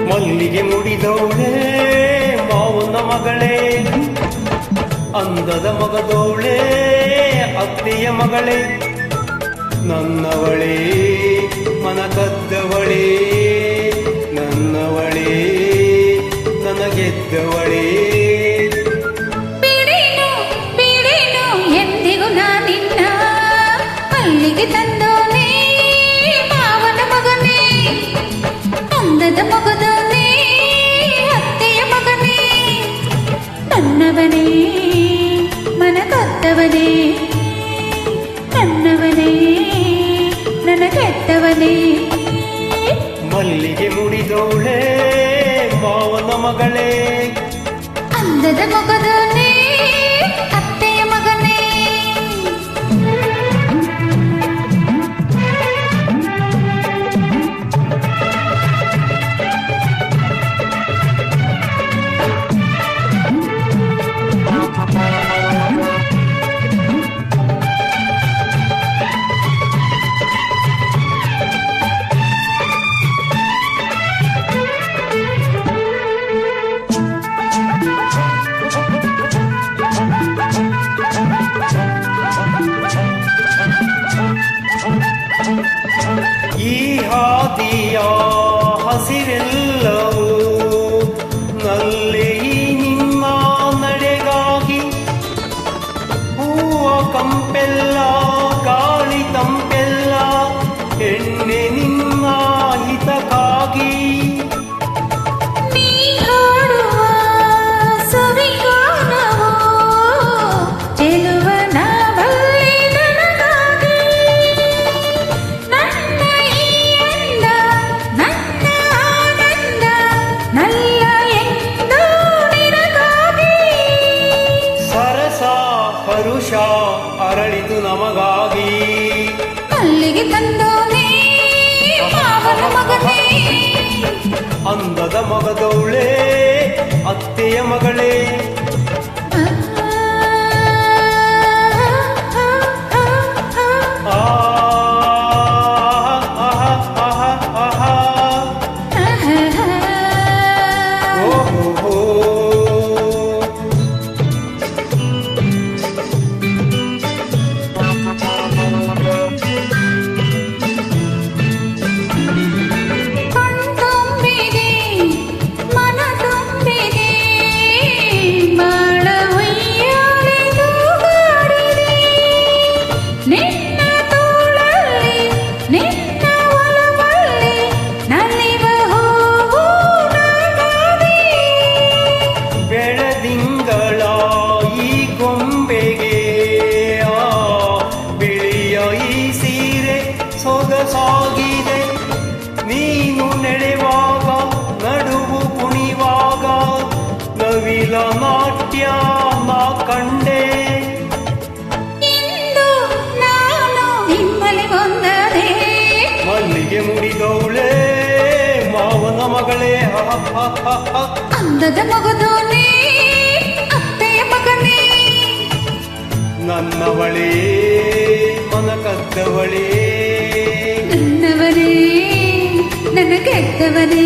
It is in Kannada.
ಮಲ್ಲಿಗೆ ಮುಡಿದವಳೆ ಮಾವನ ಮಗಳೇ, ಅಂದದ ಮಗದವಳೆ ಅತ್ತೆಯ ಮಗಳೇ, ನನ್ನವಳೇ ಮನ ಕದ್ದವಳೇ, ನನ್ನವಳೇ ನನಗೆದ್ದವಳೇ. ಬೇಡೇನು ಎಂದಿಗೂ ನಾನಿನ್ನ ಮಲ್ಲಿಗೆ ತಂದೋನೇ ಮಾವನ ಮಗನೇ, ಅಂದದ ಮಗದೋನೇ ಅತ್ತೆಯ ಮಗನೇ, ನನ್ನವನೇ ಮನ ಕದ್ದವನೇ, ನನ್ನವನೇ ನನಗೆದ್ದವನೇ. ಮಲ್ಲಿಗೆ ಮುಡಿದವಳೆ ಮಾವನ ಮಗಳೇ, ಅಂದದ ಮಗದೋನೇ ಅತ್ತೆಯ ಮಗನೇ. ಈ ಹಾದಿಯ ಹಸಿರೆಲ್ಲವೂ ನಲ್ಲೆ ಈ ನಿಮ್ಮ ನಡೆಗಾಗಿ, ಹೂವ ಕಂಪೆಲ್ಲ ಗಾಳಿ ತಂಪೆಲ್ಲ ಎಣ್ಣೆ ನಿನ್ನ ಹಿತಕ್ಕಾಗಿ. ಪರುಷ ಅರಳಿತು ನಮಗಾಗಿ, ಮಲ್ಲಿಗೆ ತಂದೋನೇ ಮಾವನ ಮಗನೇ, ಅಂದದ ಮಗದವಳೆ ಅತ್ತೆಯ ಮಗಳೇ. ಸೊಗಸಾಗಿದೆ ನೀನು ನಡೆವಾಗ, ನಡುವು ಕುಣಿವಾಗ ನವಿಲ ನಾಟ್ಯ ನಾ ಕಂಡೆ. ಇಂದು ನಾನು ನಿಮ್ಮಲ್ಲಿ ಬಂದರೆ, ಮಲ್ಲಿಗೆ ಮುಡಿದವಳೆ ಮಾವನ ಮಗಳೇ, ಅಂದದ ಮಗದೋನೇ ಅತ್ತೆಯ ಮಗನೇ, ನನ್ನವಳೇ ಮನ ಕದ್ದವಳೇ, ನನ್ನವನೇ ನನಗೆದ್ದವನೇ.